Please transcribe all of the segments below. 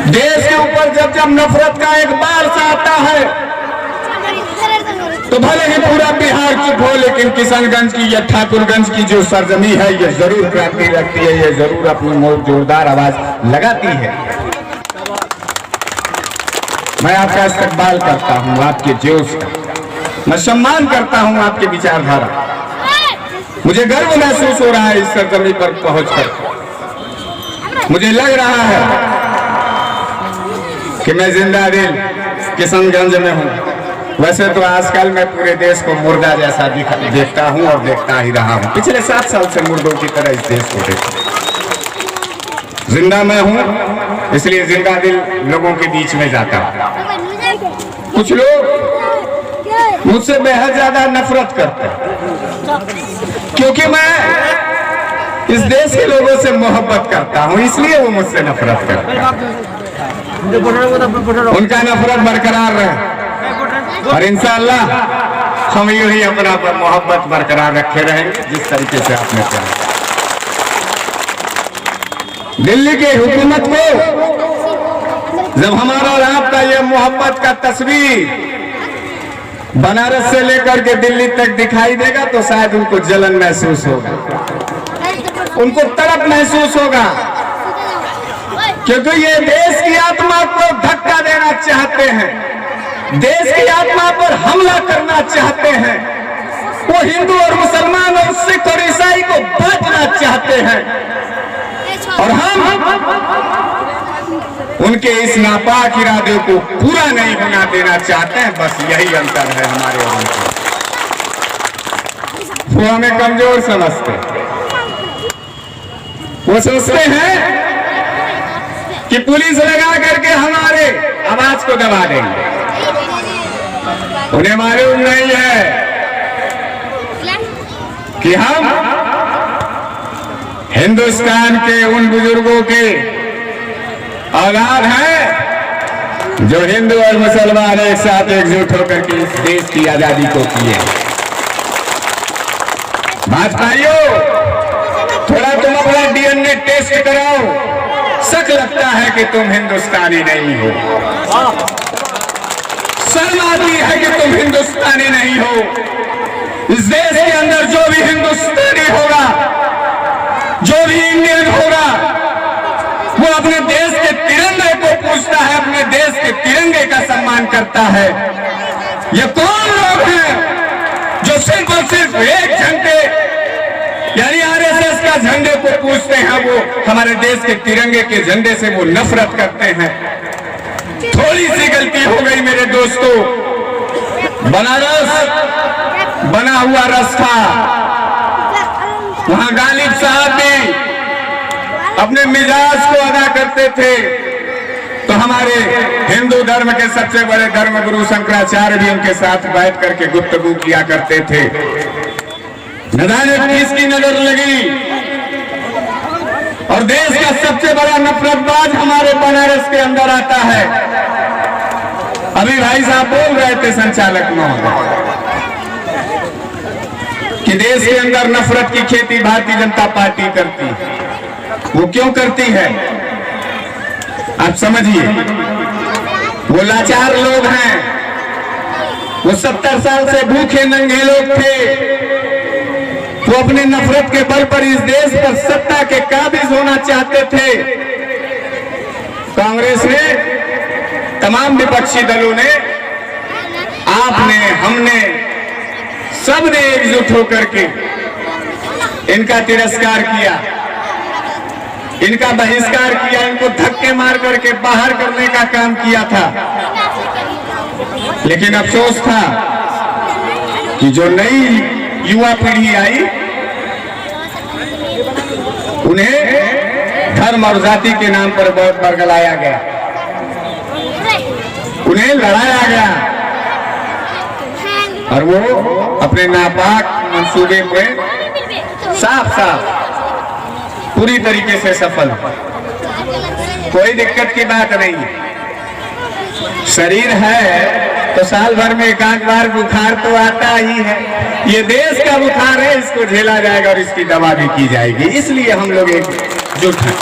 देश के ऊपर जब जब नफरत का एक बार सा आता है तो भले ही पूरा बिहार चुप हो, लेकिन किशनगंज की या ठाकुरगंज की जो सरजमी है ये जरूर क्रांति रखती है, ये जरूर अपनी जोरदार आवाज लगाती है। मैं आपका इस्तकबाल करता हूं, आपके जोश का मैं सम्मान करता हूं, आपके विचारधारा। मुझे गर्व महसूस हो रहा है इस सरजमी पर पहुंचकर। मुझे लग रहा है कि मैं जिंदा दिल किशनगंज में हूं। वैसे तो आजकल मैं पूरे देश को मुर्दा जैसा देखता हूं और देखता ही रहा हूं। पिछले 7 साल से मुर्दों की तरह इस देश को देखता। जिंदा मैं हूं, इसलिए जिंदा दिल लोगों के बीच में जाता हूं। कुछ लोग मुझसे बेहद ज्यादा नफरत करते हैं क्योंकि मैं इस देश के लोगों से मोहब्बत करता हूं, इसलिए वो मुझसे नफरत करते हैं। उनका नफरत बरकरार रहे और इंशाअल्लाह हम यूं ही अपना मोहब्बत बरकरार रखे रहेंगे जिस तरीके से आपने कहा। दिल्ली की हुकूमत को जब हमारा और आपका ये मोहब्बत का तस्वीर बनारस से लेकर के दिल्ली तक दिखाई देगा तो शायद उनको जलन महसूस होगा, उनको तड़प महसूस होगा, क्योंकि ये देश की आत्मा को धक्का देना चाहते हैं, देश की आत्मा पर हमला करना चाहते हैं। वो हिंदू और मुसलमान और सिख और ईसाई को बांटना चाहते हैं और हम उनके इस नापाक इरादे को पूरा नहीं होना देना चाहते हैं। बस यही अंतर है हमारे और उनके। वो हमें कमजोर समझते हैं, वो सोचते हैं कि पुलिस लगा करके हमारे आवाज को दबा देंगे। उन्हें मालूम नहीं है कि हम हिंदुस्तान के उन बुजुर्गों के औलाद हैं जो हिंदू और मुसलमान एक साथ एकजुट होकर के इस देश की आजादी को किए। भाजपाइयों, थोड़ा तुम अपना डीएनए टेस्ट कराओ, शक लगता है कि तुम हिंदुस्तानी नहीं हो, शर्म आती है कि तुम हिंदुस्तानी नहीं हो। इस देश के अंदर जो भी हिंदुस्तानी होगा, जो भी इंडियन होगा, वो अपने देश के तिरंगे को पूछता है, अपने देश के तिरंगे का सम्मान करता है। ये कौन लोग हैं जो सिर्फ और सिर्फ एक झंडे यानी आरएसएस का झंडे को पूछते हैं, वो हमारे देश के तिरंगे के झंडे से वो नफरत करते हैं। थोड़ी सी गलती हो गई मेरे दोस्तों, बनारस बना हुआ रास्ता, वहां गालिब साहब भी अपने मिजाज को अदा करते थे, तो हमारे हिंदू धर्म के सबसे बड़े धर्मगुरु शंकराचार्य भी उनके साथ बैठ करके गुफ्तगू किया करते थे। न जाने किसकी नजर लगी और देश का सबसे बड़ा नफरतबाज हमारे बनारस के अंदर आता है। अभी भाई साहब बोल रहे थे संचालक महोदय कि देश के अंदर नफरत की खेती भारतीय जनता पार्टी करती है। वो क्यों करती है आप समझिए। वो लाचार लोग हैं, वो 70 साल से भूखे नंगे लोग थे, वो अपने नफरत के बल पर इस देश पर सत्ता के काबिज होना चाहते थे। कांग्रेस ने, तमाम विपक्षी दलों ने, आपने, हमने, सबने एकजुट होकर के इनका तिरस्कार किया, इनका बहिष्कार किया, इनको धक्के मार करके बाहर करने का काम किया था। लेकिन अफसोस था कि जो नई युवा पीढ़ी आई उन्हें धर्म और जाति के नाम पर बहुत बरगलाया गया, उन्हें लड़ाया गया और वो अपने नापाक मंसूबे में साफ साफ पूरी तरीके से सफल। कोई दिक्कत की बात नहीं, शरीर है तो साल भर में एक आध बार बुखार तो आता ही है। ये देश का बुखार है, इसको झेला जाएगा और इसकी दवा भी की जाएगी, इसलिए हम लोग एकजुट हैं।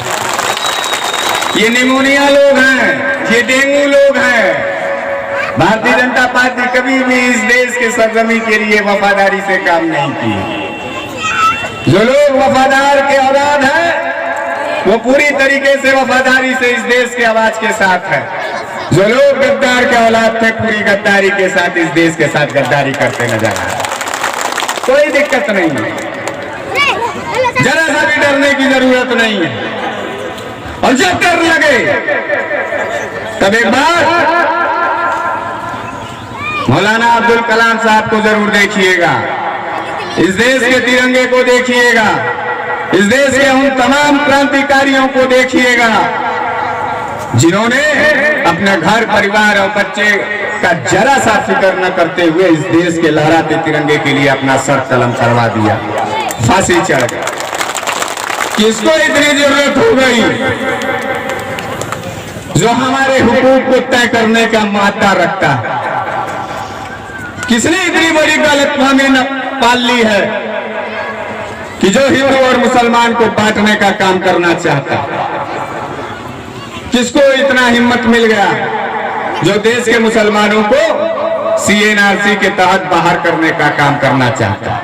ये निमोनिया लोग हैं, ये डेंगू लोग हैं। भारतीय जनता पार्टी कभी भी इस देश के सरजमी के लिए वफादारी से काम नहीं की। जो लोग वफादार के औलाद हैं वो पूरी तरीके से वफादारी से इस देश के आवाज के साथ है। जो लोग गद्दार के औलाद थे पूरी गद्दारी के साथ इस देश के साथ गद्दारी करते नजर आ रहे। कोई दिक्कत नहीं है, जरा सा भी डरने की जरूरत नहीं है। और जब डर लगे तब एक बार मौलाना अब्दुल कलाम साहब को जरूर देखिएगा, इस देश के तिरंगे को देखिएगा, इस देश के उन तमाम क्रांतिकारियों को देखिएगा जिन्होंने अपने घर परिवार और बच्चे का जरा सा फिक्र न करते हुए इस देश के लहराते तिरंगे के लिए अपना सर कलम करवा दिया, फांसी चढ़ गई। किसको इतनी जरूरत हो गई जो हमारे हुकूक को तय करने का मादा रखता है? किसने इतनी बड़ी गलतफहमी पाल ली है कि जो हिंदू और मुसलमान को बांटने का काम करना चाहता है? किसको इतना हिम्मत मिल गया जो देश के मुसलमानों को CNRC के तहत बाहर करने का काम करना चाहता है?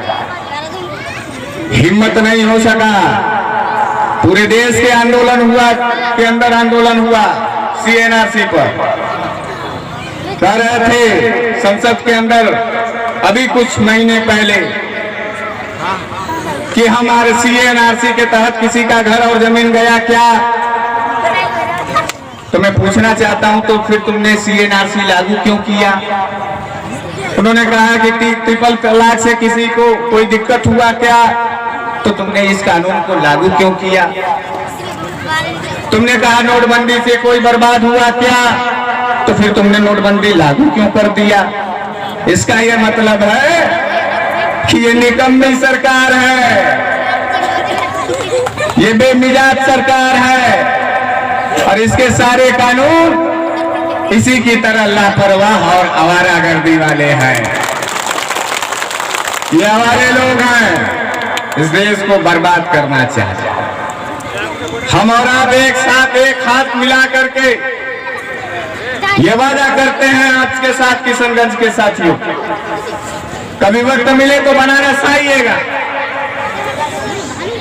हिम्मत नहीं हो सका। पूरे देश के आंदोलन हुआ, के अंदर आंदोलन हुआ CNRC पर। कह रहे थे संसद के अंदर अभी कुछ महीने पहले कि हमारे CNRC के तहत किसी का घर और जमीन गया क्या? तो मैं पूछना चाहता हूं तो फिर तुमने CNRC लागू क्यों किया? उन्होंने कहा कि ट्रिपल तलाक से किसी को कोई दिक्कत हुआ क्या? तो तुमने इस कानून को लागू क्यों किया? तुमने कहा नोटबंदी से कोई बर्बाद हुआ क्या? तो फिर तुमने नोटबंदी लागू क्यों कर दिया? इसका यह मतलब है कि ये निकम्मी सरकार है, ये बेमिजाज सरकार है और इसके सारे कानून इसी की तरह लापरवाह और आवारागर्दी वाले हैं। ये हमारे लोग हैं, इस देश को बर्बाद करना चाहते हैं। हम और आप एक साथ एक हाथ मिला करके ये वादा करते हैं आपके साथ, किशनगंज के साथियों, कभी वक्त मिले तो बनारस आइएगा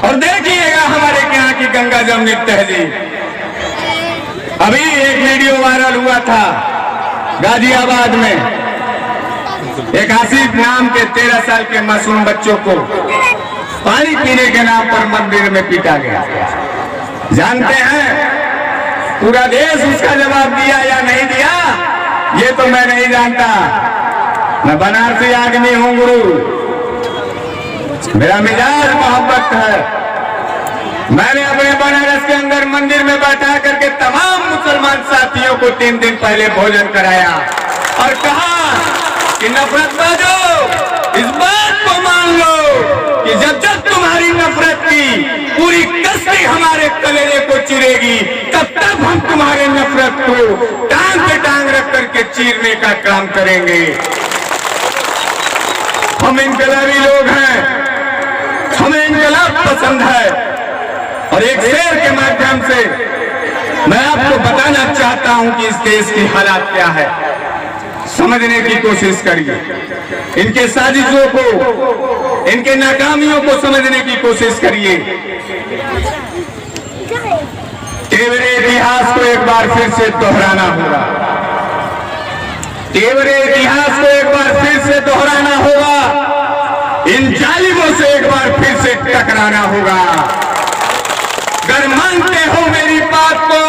और देखिएगा हमारे यहाँ की गंगा जमुनी तहजीब। अभी एक वीडियो वायरल हुआ था गाजियाबाद में, एक आसिफ नाम के 13 साल के मासूम बच्चों को पानी पीने के नाम पर मंदिर में पीटा गया। जानते हैं पूरा देश उसका जवाब दिया या नहीं दिया ये तो मैं नहीं जानता। मैं बनारसी आदमी हूं गुरु, मेरा मिजाज मोहब्बत है। मैंने अपने बनारस के अंदर मंदिर में बैठा करके तमाम मुसलमान साथियों को 3 दिन पहले भोजन कराया और कहा कि नफरत बाजो, इस बात को मान लो कि जब जब तुम्हारी नफरत की पूरी कश्ती हमारे कलेजे को चिरेगी तब तक हम तुम्हारे नफरत को टांग पे टांग रख करके चीरने का काम करेंगे। हम इनकलाबी लोग हैं, हमें इनकलाब पसंद है। और एक शेर के माध्यम से मैं आपको बताना चाहता हूं कि इस देश की हालात क्या है, समझने की कोशिश करिए। इनके साजिशों को, इनके नाकामियों को समझने की कोशिश करिए। तेवरे इतिहास को एक बार फिर से दोहराना होगा, तेवरे इतिहास को एक बार फिर से दोहराना होगा, इन जालिमों से एक बार फिर से टकराना होगा। अगर मानते हो मेरी बात को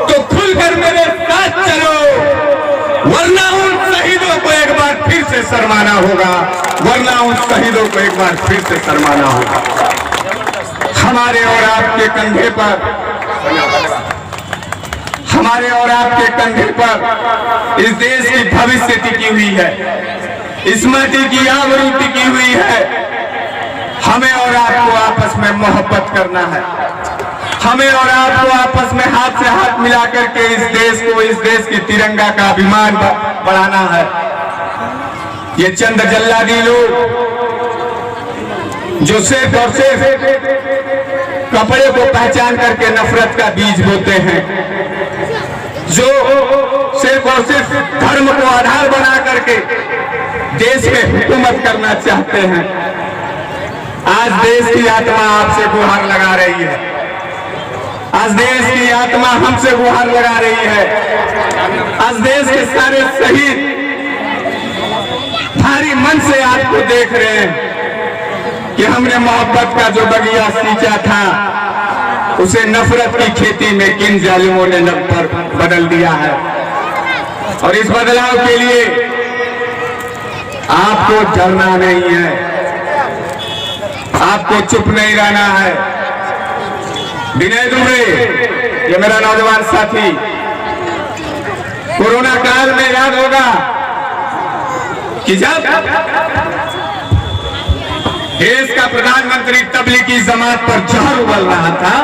तो खुलकर मेरे साथ चलो, वरना उन शहीदों को एक बार फिर से शर्माना होगा, वरना उन शहीदों को एक बार फिर से शर्माना होगा। हमारे और आपके कंधे पर, हमारे और आपके कंधे पर इस देश की भविष्य टिकी हुई है, इस माटी की आबरू टिकी हुई है। हमें और आपको आपस में मोहब्बत करना है, हमें और आपको आपस में हाथ से हाथ मिला करके इस देश को, इस देश की तिरंगा का अभिमान बढ़ाना है। ये चंद जल्लादी लोग जो सिर्फ और सिर्फ कपड़े को पहचान करके नफरत का बीज बोते हैं, जो सिर्फ और सिर्फ धर्म को आधार बना करके देश में हुकूमत करना चाहते हैं। आज देश की आत्मा आपसे गुहार लगा रही है, आज देश की आत्मा हमसे गुहार लगा रही है। आज देश के सारे शहीद भारी मन से आपको देख रहे हैं कि हमने मोहब्बत का जो बगिया सींचा था उसे नफरत की खेती में किन जालिमों ने बदल दिया है। और इस बदलाव के लिए आपको डरना नहीं है, आपको चुप नहीं रहना है। विनय दुबे, ये मेरा नौजवान साथी, कोरोना काल में याद होगा कि जब देश का प्रधानमंत्री तबलीगी जमात पर जहर उबल रहा था,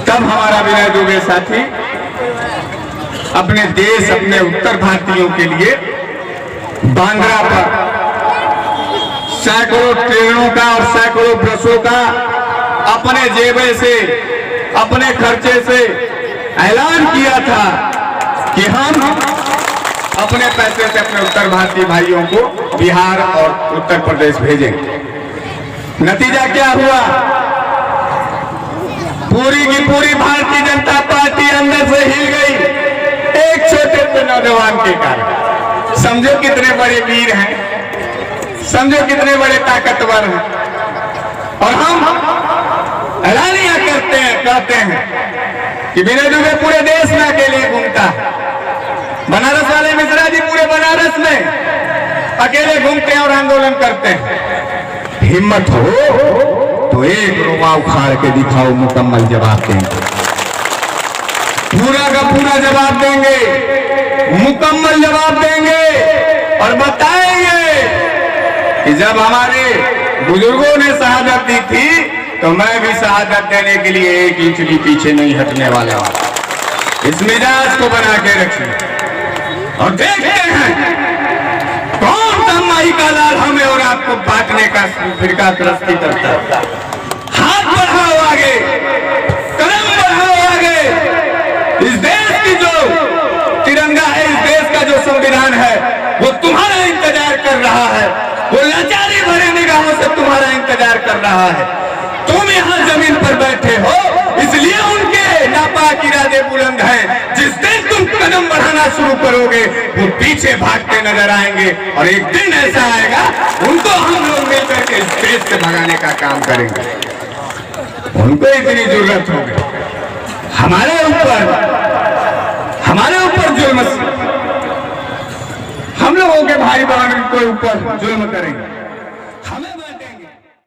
तब हमारा विनय दुबे साथी अपने देश, अपने उत्तर भारतीयों के लिए बांद्रा पर सैकड़ों ट्रेनों का और सैकड़ों बसों का अपने जेबे से, अपने खर्चे से ऐलान किया था कि हम अपने पैसे से अपने उत्तर भारतीय भाइयों को बिहार और उत्तर प्रदेश भेजेंगे। नतीजा क्या हुआ? पूरी की पूरी भारतीय जनता पार्टी अंदर से हिल गई, एक छोटे से नौजवान के कारण। समझो कितने बड़े वीर हैं, समझो कितने बड़े ताकतवर हैं। और हम ऐलानियां कहते हैं कि विनय दुबे पूरे देश में अकेले घूमता है। बनारस वाले मिश्रा जी पूरे बनारस में अकेले घूमते हैं और आंदोलन करते हैं। हिम्मत हो तो एक रोमा उखाड़ के दिखाओ, मुकम्मल जवाब देंगे, पूरा का पूरा जवाब देंगे, मुकम्मल जवाब देंगे और बताएंगे कि जब हमारे बुजुर्गों ने शहादत दी थी तो मैं भी शहादत देने के लिए एक इंच भी पीछे नहीं हटने वाला। इस मिजाज को बना के रखिए और देखते हैं कौन सा माई का लाल हमें और आपको बांटने का फिरका तरस्ती करता है। हाथ बढ़ाओ आगे, कदम बढ़ाओ आगे। इस देश की जो तिरंगा है, इस देश का जो संविधान है, वो तुम्हारा इंतजार कर रहा है, वो लाचारी भरे निगाहों से तुम्हारा इंतजार कर रहा है। तुम यहाँ जमीन पर बैठे हो इसलिए उनके नापाक इरादे बुलंद हैं। जिस दिन तुम कदम बढ़ाना शुरू करोगे वो पीछे भागते नजर आएंगे और एक दिन ऐसा आएगा उनको हम लोग मिलकर के इस देश से भगाने का काम करेंगे। उनको इतनी जरूरत होगी हमारे ऊपर जुल्म, हम लोगों के भाई बहन के ऊपर जुल्म करेंगे, हमें